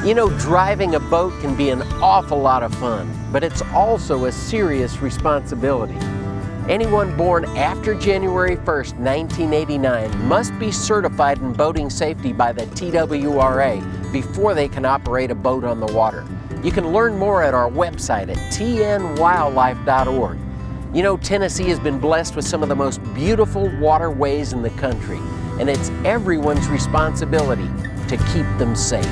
You know, driving a boat can be an awful lot of fun, but it's also a serious responsibility. Anyone born after January 1st, 1989 must be certified in boating safety by the TWRA before they can operate a boat on the water. You can learn more at our website at tnwildlife.org. You know, Tennessee has been blessed with some of the most beautiful waterways in the country, and it's everyone's responsibility to keep them safe.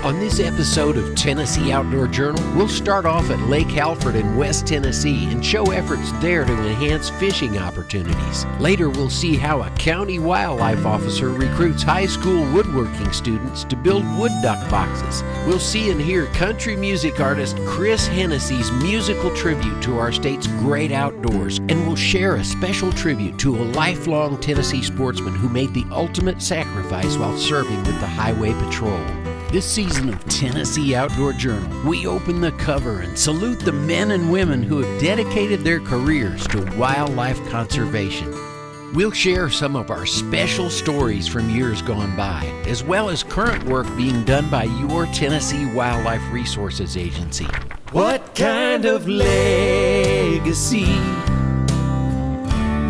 On this episode of Tennessee Outdoor Journal, we'll start off at Lake Halford in West Tennessee and show efforts there to enhance fishing opportunities. Later, we'll see how a county wildlife officer recruits high school woodworking students to build wood duck boxes. We'll see and hear country music artist Chris Hennessy's musical tribute to our state's great outdoors, and we'll share a special tribute to a lifelong Tennessee sportsman who made the ultimate sacrifice while serving with the Highway Patrol. This season of Tennessee Outdoor Journal, we open the cover and salute the men and women who have dedicated their careers to wildlife conservation. We'll share some of our special stories from years gone by, as well as current work being done by your Tennessee Wildlife Resources Agency. What kind of legacy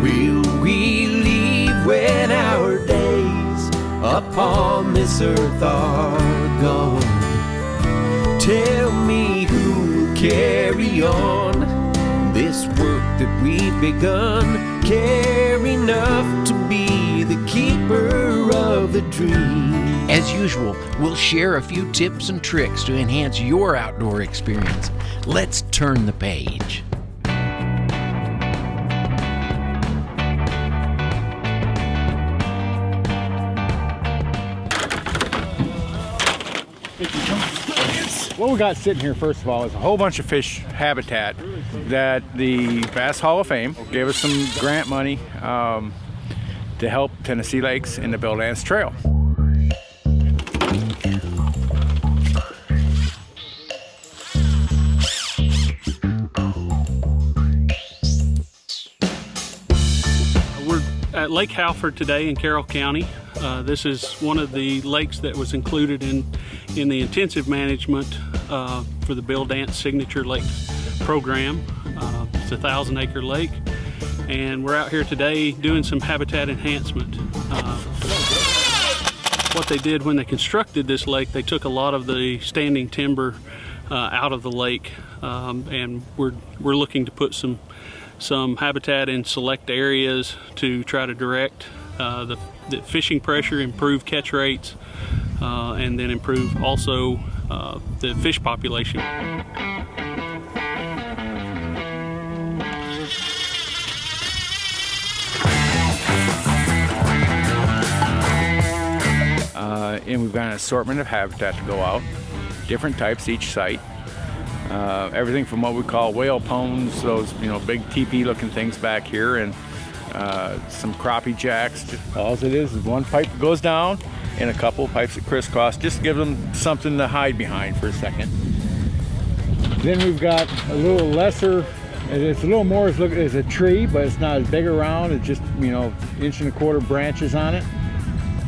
will we leave when our days upon this earth are gone? Tell me who will carry on this work that we've begun, care enough to be the keeper of the dream. As usual, we'll share a few tips and tricks to enhance your outdoor experience. Let's turn the page. What we got sitting here, first of all, is a whole bunch of fish habitat that the Bass Hall of Fame gave us some grant money to help Tennessee Lakes in the Bill Dance Trail. We're at Lake Halford today in Carroll County. This is one of the lakes that was included in the intensive management for the Bill Dance Signature Lake program. It's a 1,000-acre lake, and we're out here today doing some habitat enhancement. What they did when they constructed this lake, they took a lot of the standing timber out of the lake, and we're looking to put some habitat in select areas to try to direct the fishing pressure, improve catch rates, and then improve also the fish population. And we've got an assortment of habitat to go out, different types each site. Everything from what we call whale pones, those big teepee-looking things back here, and some crappie jacks. All it is one pipe that goes down and a couple of pipes that crisscross, just to give them something to hide behind for a second. Then we've got a little lesser, it's a little more as a tree, but it's not as big around. It's just 1.25-inch branches on it.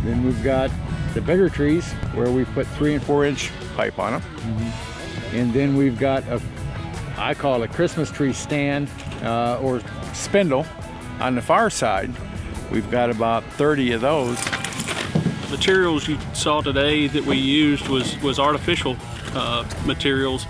Then we've got the bigger trees where we put 3- and 4-inch pipe on them. And then we've got I call it a Christmas tree stand or spindle. On the far side, we've got about 30 of those. Materials you saw today that we used was artificial materials.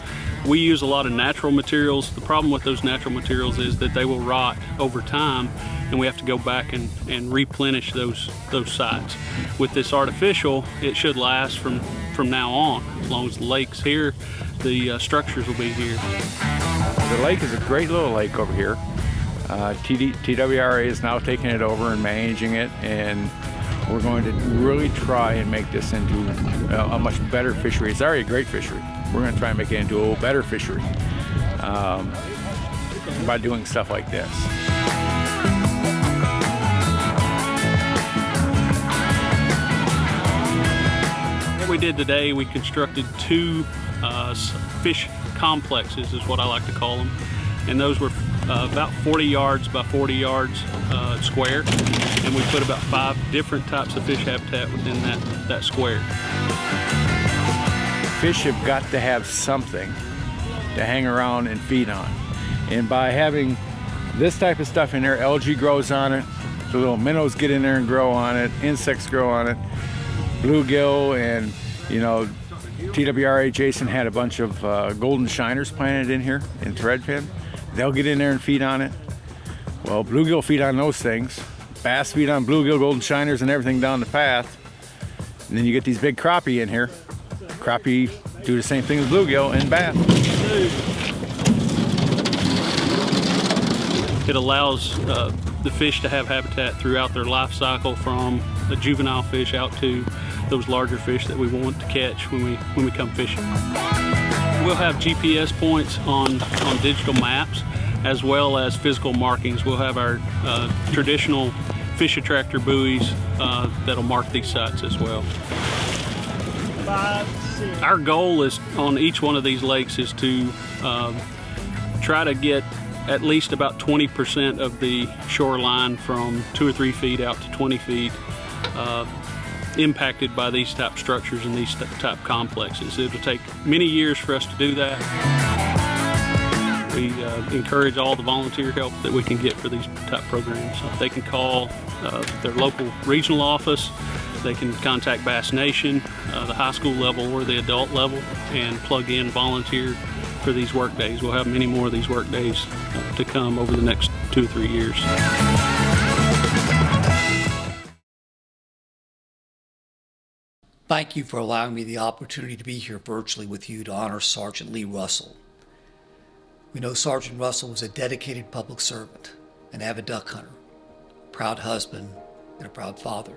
We use a lot of natural materials. The problem with those natural materials is that they will rot over time, and we have to go back and replenish those sites. With this artificial, it should last from now on. As long as the lake's here, the structures will be here. The lake is a great little lake over here. TWRA is now taking it over and managing it, and we're going to really try and make this into a much better fishery. It's already a great fishery. We're going to try and make it into a better fishery by doing stuff like this. What we did today, we constructed 2 fish complexes, is what I like to call them, and those were about 40 yards by 40 yards square, and we put about 5 different types of fish habitat within that square. fish have got to have something to hang around and feed on. And by having this type of stuff in there, algae grows on it, the little minnows get in there and grow on it, insects grow on it, bluegill, and you know, TWRA Jason had a bunch of golden shiners planted in here in threadfin. They'll get in there and feed on it. Well, bluegill feed on those things. Bass feed on bluegill, golden shiners, and everything down the path. And then you get these big crappie in here. Crappie do the same thing as bluegill and bass. It allows the fish to have habitat throughout their life cycle, from the juvenile fish out to those larger fish that we want to catch when we come fishing. We'll have GPS points on digital maps, as well as physical markings. We'll have our traditional fish attractor buoys that'll mark these sites as well. Our goal is on each one of these lakes is to try to get at least about 20% of the shoreline from 2 or 3 feet out to 20 feet impacted by these type structures and these type complexes. It'll take many years for us to do that. We encourage all the volunteer help that we can get for these type programs. They can call their local regional office, they can contact Bass Nation, the high school level or the adult level, and plug in volunteer for these work days. We'll have many more of these work days to come over the next 2 or 3 years. Thank you for allowing me the opportunity to be here virtually with you to honor Sgt Lee Russell. We know Sgt Russell was a dedicated public servant, an avid duck hunter, a proud husband, and a proud father.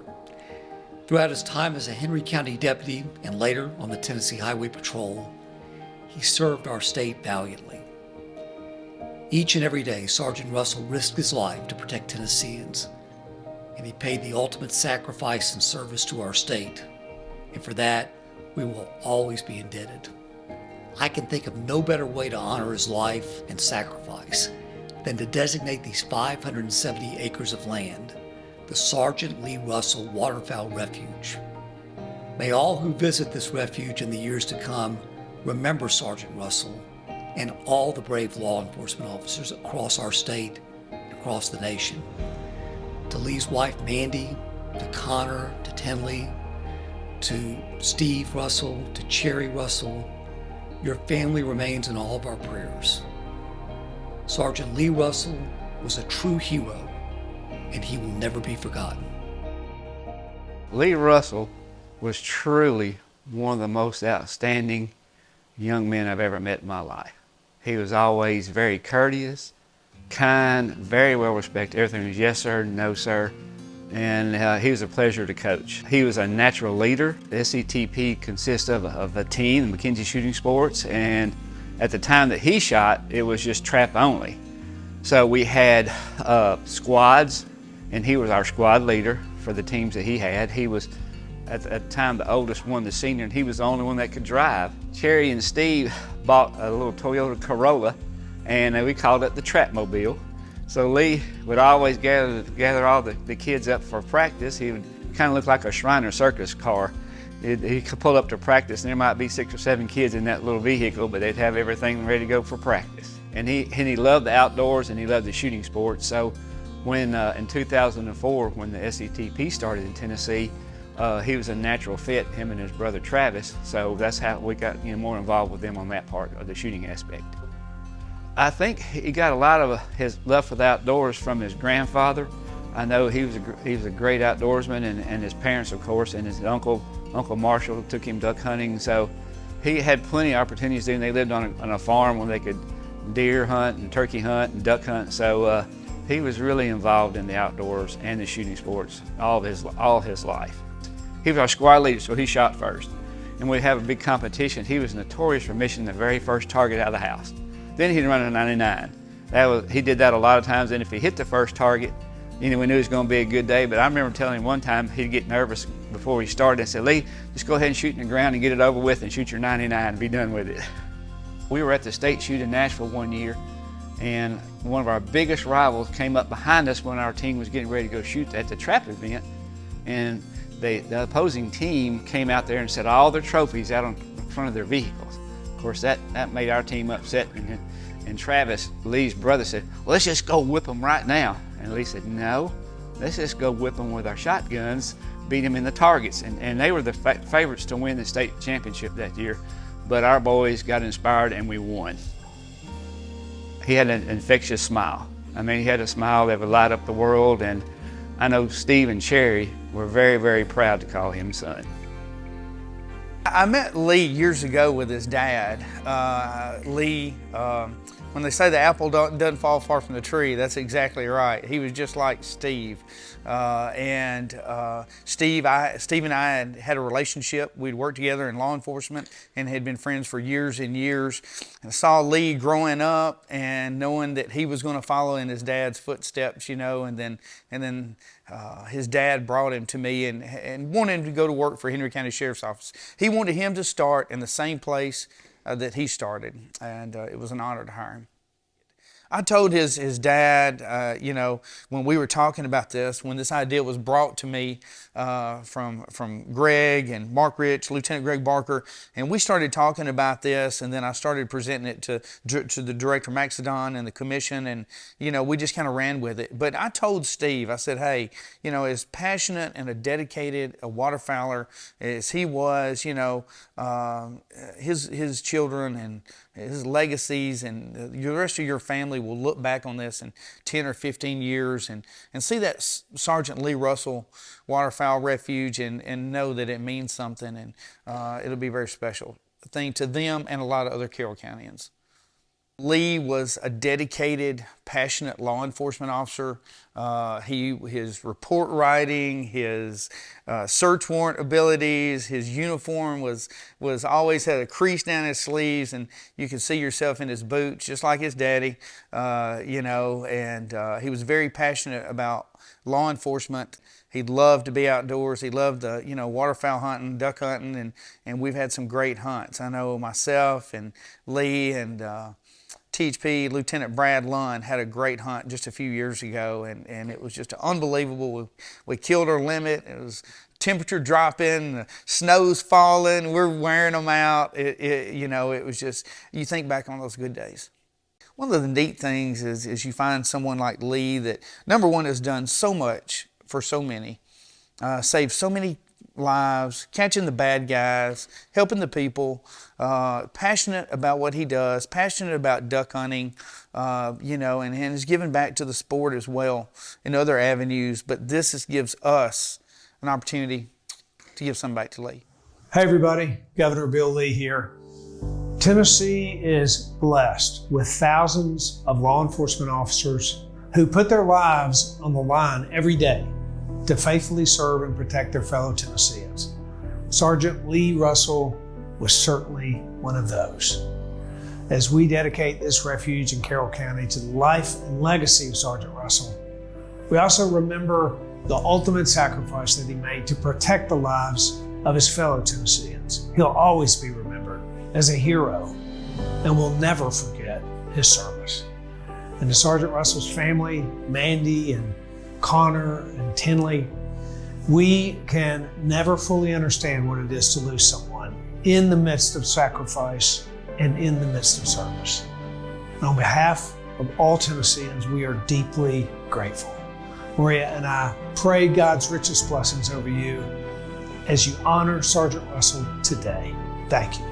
Throughout his time as a Henry County deputy and later on the Tennessee Highway Patrol, he served our state valiantly. Each and every day, Sgt Russell risked his life to protect Tennesseans, and he paid the ultimate sacrifice in service to our state. And for that, we will always be indebted. I can think of no better way to honor his life and sacrifice than to designate these 570 acres of land the Sgt Lee Russell Waterfowl Refuge. May all who visit this refuge in the years to come remember Sgt Russell and all the brave law enforcement officers across our state and across the nation. To Lee's wife Mandy, to Connor, to Tenley, to Steve Russell, to Cherry Russell, your family remains in all of our prayers. Sgt Lee Russell was a true hero, and he will never be forgotten. Lee Russell was truly one of the most outstanding young men I've ever met in my life. He was always very courteous, kind, very well respected. Everything was yes sir, no sir. And he was a pleasure to coach. He was a natural leader. The SCTP consists of a team, the McKenzie Shooting Sports, and at the time that he shot, it was just trap only. So we had squads, and he was our squad leader for the teams that he had. He was, at the time, the oldest one, the senior, and he was the only one that could drive. Cherry and Steve bought a little Toyota Corolla, and we called it the Trapmobile. So Lee would always gather all the kids up for practice. He would kind of look like a Shriner Circus car. He could pull up to practice, and there might be 6 or 7 kids in that little vehicle, but they'd have everything ready to go for practice. And he loved the outdoors, and he loved the shooting sports. So when in 2004, when the SCTP started in Tennessee, he was a natural fit, him and his brother Travis. So that's how we got more involved with them on that part of the shooting aspect. I think he got a lot of his love for the outdoors from his grandfather. I know he was a great outdoorsman, and his parents, of course, and his Uncle Marshall took him duck hunting. So he had plenty of opportunities to do, and they lived on a farm where they could deer hunt and turkey hunt and duck hunt. So he was really involved in the outdoors and the shooting sports all his life. He was our squad leader, so he shot first. And we'd have a big competition. He was notorious for missing the very first target out of the house. Then he'd run a 99. He did that a lot of times, and if he hit the first target, we knew it was going to be a good day. But I remember telling him one time he'd get nervous before he started and said, "Lee, just go ahead and shoot in the ground and get it over with and shoot your 99 and be done with it." We were at the state shoot in Nashville one year, and one of our biggest rivals came up behind us when our team was getting ready to go shoot at the trap event. And the opposing team came out there and set all their trophies out on front of their vehicles. Of course, that made our team upset, and Travis, Lee's brother, said, well, let's just go whip them right now. And Lee said, no, let's just go whip them with our shotguns, beat them in the targets. And they were the favorites to win the state championship that year, but our boys got inspired and we won. He had an infectious smile. I mean, he had a smile that would light up the world, and I know Steve and Sherry were very, very proud to call him son. I met Lee years ago with his dad. Lee, when they say the apple doesn't fall far from the tree, that's exactly right. He was just like Steve. Steve and I had a relationship. We'd worked together in law enforcement and had been friends for years and years. I saw Lee growing up and knowing that he was going to follow in his dad's footsteps, you know, and then his dad brought him to me and wanted him to go to work for Henry County Sheriff's Office. He wanted him to start in the same place that he started, and it was an honor to hire him. I told his dad, you know, when we were talking about this, when this idea was brought to me from Greg and Mark Rich, Lieutenant Greg Barker, and we started talking about this, and then I started presenting it to the Director Maxidon and the Commission, and, you know, we just kind of ran with it. But I told Steve, I said, hey, you know, as passionate and a dedicated waterfowler as he was, you know, his children and his legacies and the rest of your family will look back on this in 10 or 15 years and see that Sgt Lee Russell Waterfowl Refuge and know that it means something, and it'll be a very special thing to them and a lot of other Carroll Countyans. Lee was a dedicated, passionate law enforcement officer. His report writing, his search warrant abilities, his uniform was always had a crease down his sleeves, and you could see yourself in his boots, just like his daddy, you know, and he was very passionate about law enforcement. He loved to be outdoors. He loved, you know, waterfowl hunting, duck hunting, and we've had some great hunts. I know myself and Lee and THP, Lieutenant Brad Lund, had a great hunt just a few years ago, and it was just unbelievable. We killed our limit. It was temperature dropping, the snow's falling, we're wearing them out. You know, it was just, you think back on those good days. One of the neat things is you find someone like Lee that, number one, has done so much for so many, saved so many lives, catching the bad guys, helping the people, passionate about what he does, passionate about duck hunting, you know, and is giving back to the sport as well in other avenues. But this gives us an opportunity to give some back to Lee. Hey everybody, Governor Bill Lee here. Tennessee is blessed with thousands of law enforcement officers who put their lives on the line every day to faithfully serve and protect their fellow Tennesseans. Sgt Lee Russell was certainly one of those. As we dedicate this refuge in Carroll County to the life and legacy of Sgt Russell, we also remember the ultimate sacrifice that he made to protect the lives of his fellow Tennesseans. He'll always be remembered as a hero, and we'll never forget his service. And to Sgt Russell's family, Mandy and Connor and Tinley, we can never fully understand what it is to lose someone in the midst of sacrifice and in the midst of service. And on behalf of all Tennesseans, we are deeply grateful. Maria and I pray God's richest blessings over you as you honor Sgt Russell today. Thank you.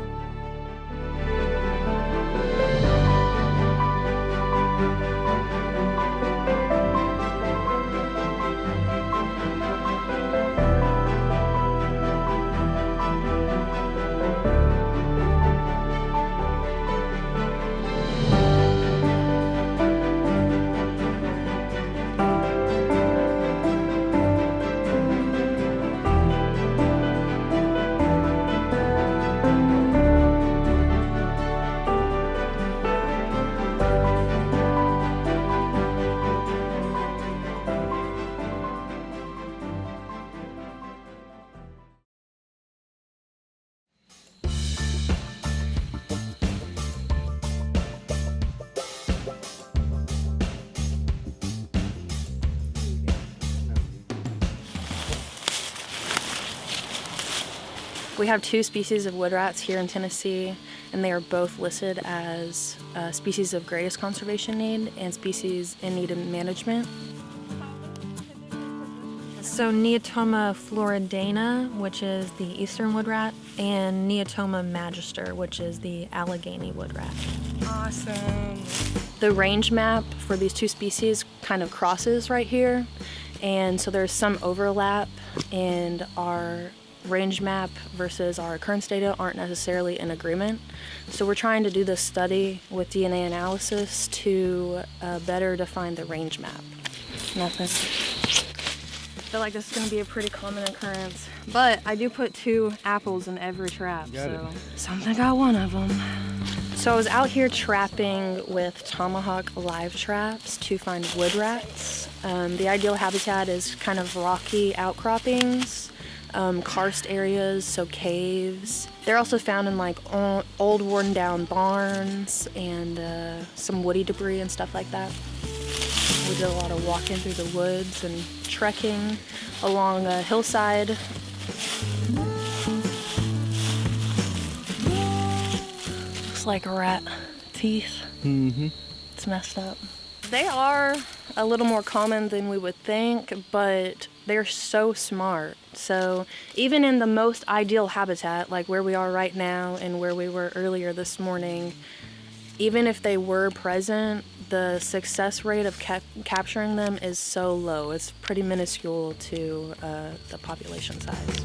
We have 2 species of wood rats here in Tennessee, and they are both listed as species of greatest conservation need and species in need of management. So Neotoma floridana, which is the eastern wood rat, and Neotoma magister, which is the Allegheny wood rat. Awesome. The range map for these 2 species kind of crosses right here, and so there's some overlap, and our range map versus our occurrence data aren't necessarily in agreement. So we're trying to do this study with DNA analysis to better define the range map. Nothing. I feel like this is going to be a pretty common occurrence, but I do put 2 apples in every trap, so something got one of them. So I was out here trapping with tomahawk live traps to find wood rats. The ideal habitat is kind of rocky outcroppings, karst areas, so caves. They're also found in like old worn down barns and some woody debris and stuff like that. We did a lot of walking through the woods and trekking along a hillside. Looks like rat teeth. Mm-hmm. It's messed up. They are a little more common than we would think, but they're so smart. So even in the most ideal habitat, like where we are right now and where we were earlier this morning, even if they were present, the success rate of capturing them is so low. It's pretty minuscule to the population size.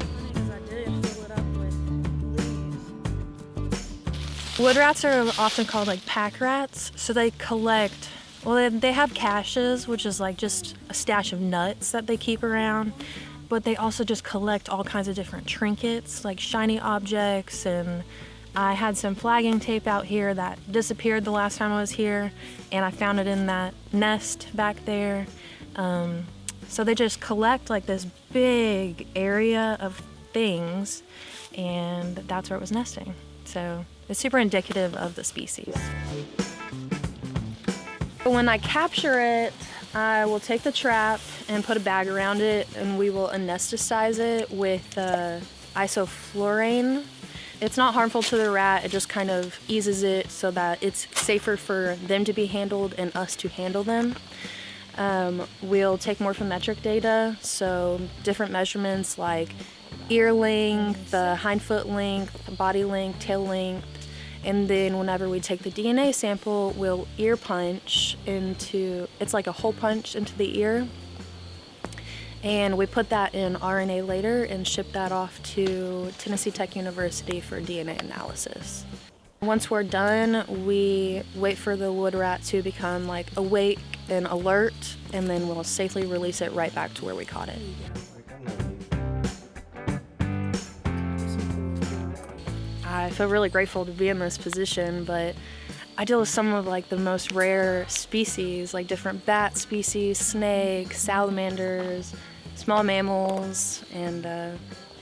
Wood rats are often called like pack rats, so they collect, well, they have caches, which is like just a stash of nuts that they keep around, but they also just collect all kinds of different trinkets, like shiny objects, and I had some flagging tape out here that disappeared the last time I was here, and I found it in that nest back there. So they just collect like this big area of things, and that's where it was nesting. So it's super indicative of the species. When I capture it, I will take the trap and put a bag around it, and we will anesthetize it with isoflurane. It's not harmful to the rat, it just kind of eases it so that it's safer for them to be handled and us to handle them. We'll take morphometric data, so different measurements like ear length, hind foot length, body length, tail length, and then whenever we take the DNA sample, we'll ear punch into, it's like a hole punch into the ear, and we put that in RNA later and ship that off to Tennessee Tech University for DNA analysis. Once we're done, we wait for the wood rat to become like awake and alert, and then we'll safely release it right back to where we caught it. I feel really grateful to be in this position, but I deal with some of like the most rare species, like different bat species, snakes, salamanders, small mammals, and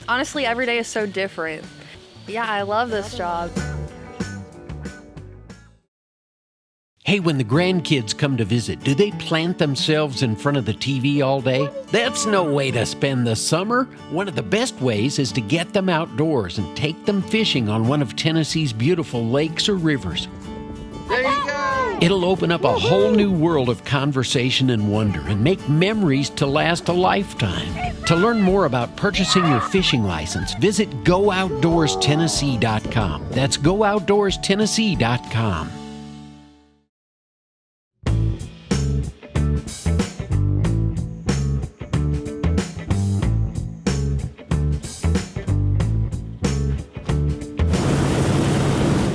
honestly, every day is so different. Yeah, I love this job. Hey, when the grandkids come to visit, do they plant themselves in front of the TV all day? That's no way to spend the summer. One of the best ways is to get them outdoors and take them fishing on one of Tennessee's beautiful lakes or rivers. There you go! It'll open up a whole new world of conversation and wonder and make memories to last a lifetime. To learn more about purchasing your fishing license, visit GoOutdoorsTennessee.com. That's GoOutdoorsTennessee.com.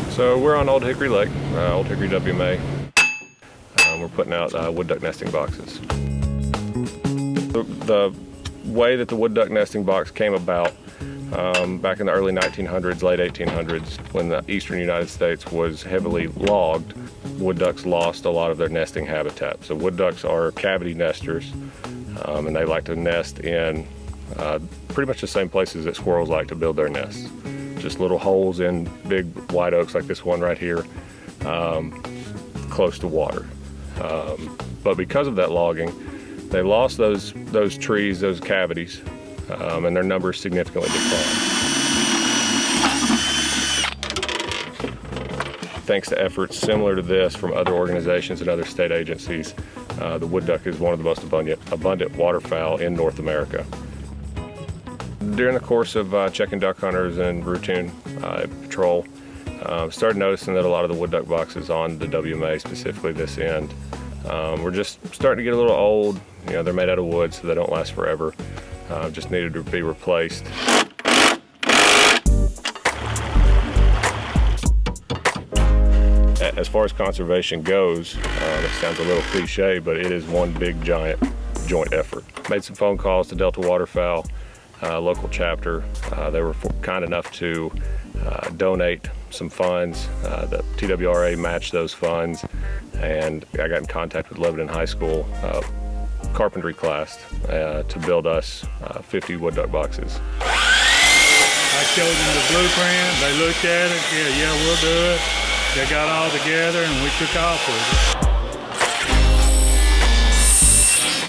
So we're on Old Hickory Lake, Old Hickory WMA. We're putting out wood duck nesting boxes. The way that the wood duck nesting box came about back in the early 1900s, late 1800s, when the eastern United States was heavily logged, wood ducks lost a lot of their nesting habitat. So wood ducks are cavity nesters, and they like to nest in pretty much the same places that squirrels like to build their nests. Just little holes in big white oaks like this one right here, close to water. But because of that logging, they lost those trees, those cavities, and their numbers significantly declined. thanks to efforts similar to this from other organizations and other state agencies, the wood duck is one of the most abundant waterfowl in North America. During the course of checking duck hunters and routine patrol, started noticing that a lot of the wood duck boxes on the WMA, specifically this end, were just starting to get a little old. You know, they're made out of wood, so they don't last forever. Just needed to be replaced. As far as conservation goes, it sounds a little cliche, but it is one big giant joint effort. Made some phone calls to Delta Waterfowl, local chapter. They were kind enough to donate some funds. The TWRA matched those funds, and I got in contact with Lebanon High School carpentry class to build us 50 wood duck boxes. I showed them the blueprint, they looked at it, yeah, we'll do it. They got all together and we took off with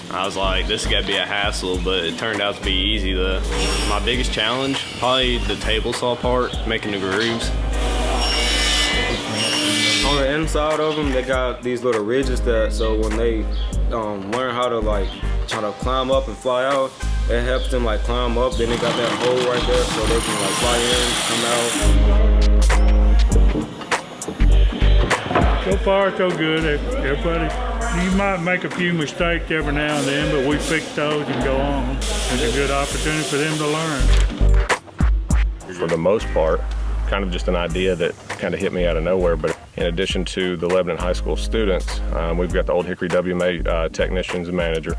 it. I was like, this is gotta be a hassle, but it turned out to be easy. My biggest challenge, probably the table saw part, making the grooves. On the inside of them, they got these little ridges so when they learn how to like try to climb up and fly out, it helps them like climb up. Then they got that hole right there so they can like fly in, come out. So far, so good. Everybody, you might make a few mistakes every now and then, but we fix those and go on. It's a good opportunity for them to learn. For the most part, kind of just an idea that kind of hit me out of nowhere, but in addition to the Lebanon High School students, we've got the Old Hickory WMA technicians and manager.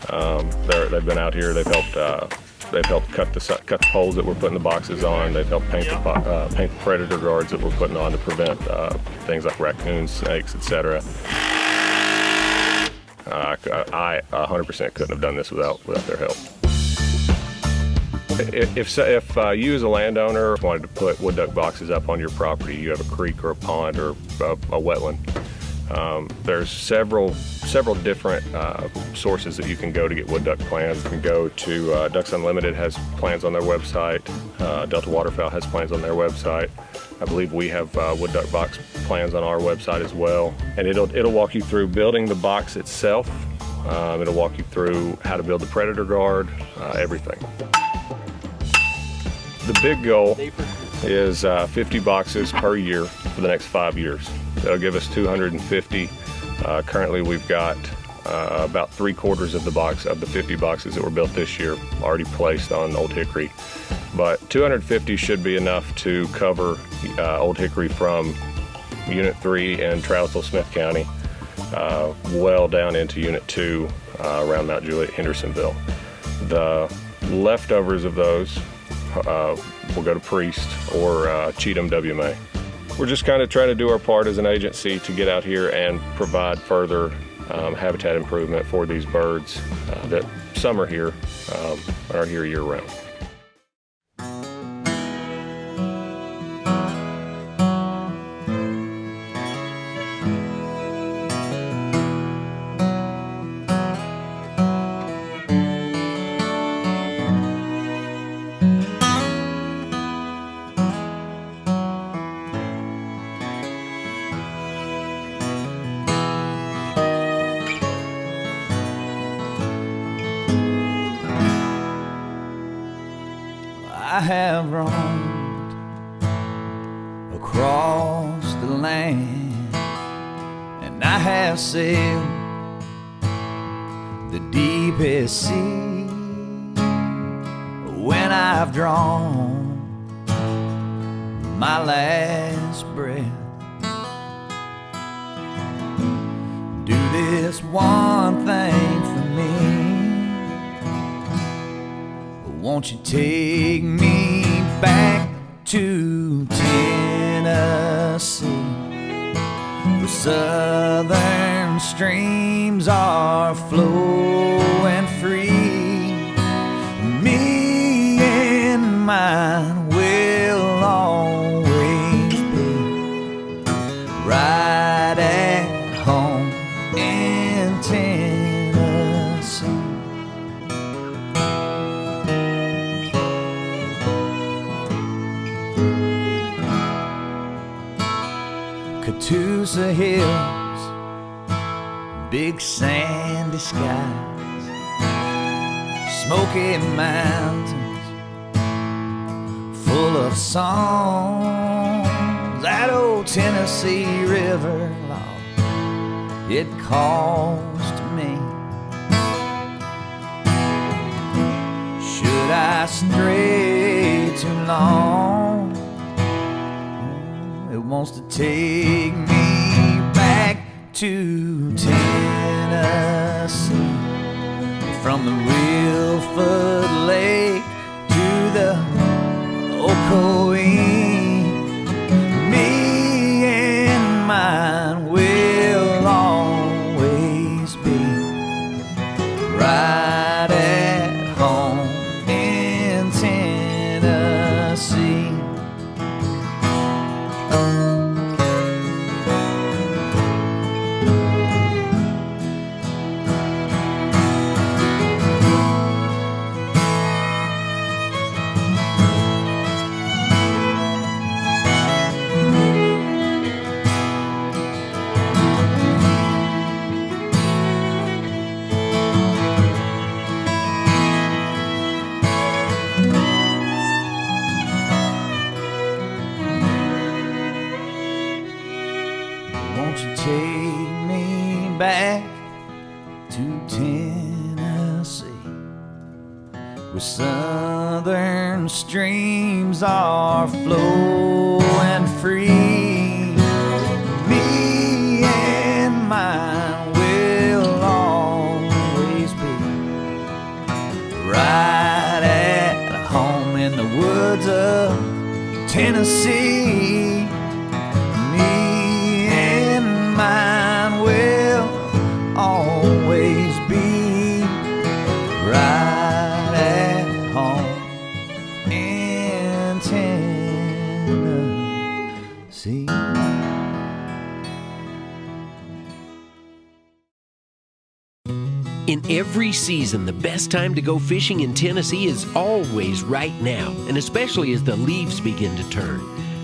They've been out here, they've helped cut the poles that we're putting the boxes on. They've helped paint the predator guards that we're putting on to prevent things like raccoons, snakes, etc. I 100% couldn't have done this without their help. If you as a landowner wanted to put wood duck boxes up on your property, you have a creek or a pond or a wetland, there's several different sources that you can go to get wood duck plans. You can go to Ducks Unlimited has plans on their website. Delta Waterfowl has plans on their website. I believe we have wood duck box plans on our website as well. And it'll walk you through building the box itself. It'll walk you through how to build the predator guard, everything. The big goal is 50 boxes per year for the next 5 years. That'll give us 250. Currently we've got about 3/4 of the 50 boxes that were built this year already placed on Old Hickory. But 250 should be enough to cover Old Hickory from Unit 3 in Trousdale, Smith County, well down into Unit 2 around Mount Juliet, Hendersonville. The leftovers of those will go to Priest or Cheatham WMA. We're just kind of trying to do our part as an agency to get out here and provide further habitat improvement for these birds that some are here and are here year-round. I have roamed across the land, and I have sailed the deepest sea. When I've drawn my last breath, do this one thing for me. Won't you take me back to Tennessee, where southern streams are flowing free? Me and mine will always be right at home in Tennessee. Tuscaloosa hills, big sandy skies, smoky mountains full of songs. That old Tennessee River, Lord, it calls to me. Should I stray too long, it wants to take me back to Tennessee. From the Halford Lake to the Ocoee, me and mine will always be right at home in Tennessee. Won't you take me back to Tennessee, where southern streams are flowing free? Me and mine will always be right at home in the woods of Tennessee. Mine will always be right at home in Tennessee. In every season, the best time to go fishing in Tennessee is always right now, and especially as the leaves begin to turn.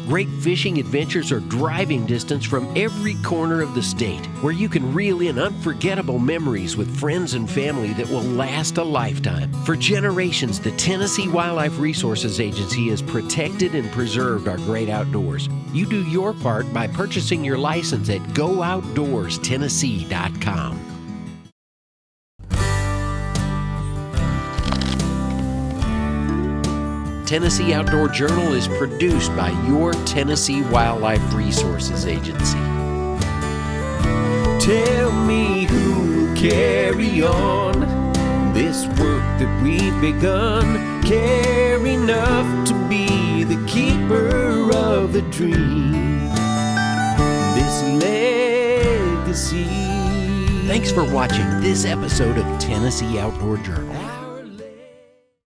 Great fishing adventures are driving distance from every corner of the state, where you can reel in unforgettable memories with friends and family that will last a lifetime. For generations, the Tennessee Wildlife Resources Agency has protected and preserved our great outdoors. You do your part by purchasing your license at GoOutdoorsTennessee.com. Tennessee Outdoor Journal is produced by your Tennessee Wildlife Resources Agency. Tell me who will carry on this work that we've begun. Care enough to be the keeper of the dream, this legacy. Thanks for watching this episode of Tennessee Outdoor Journal.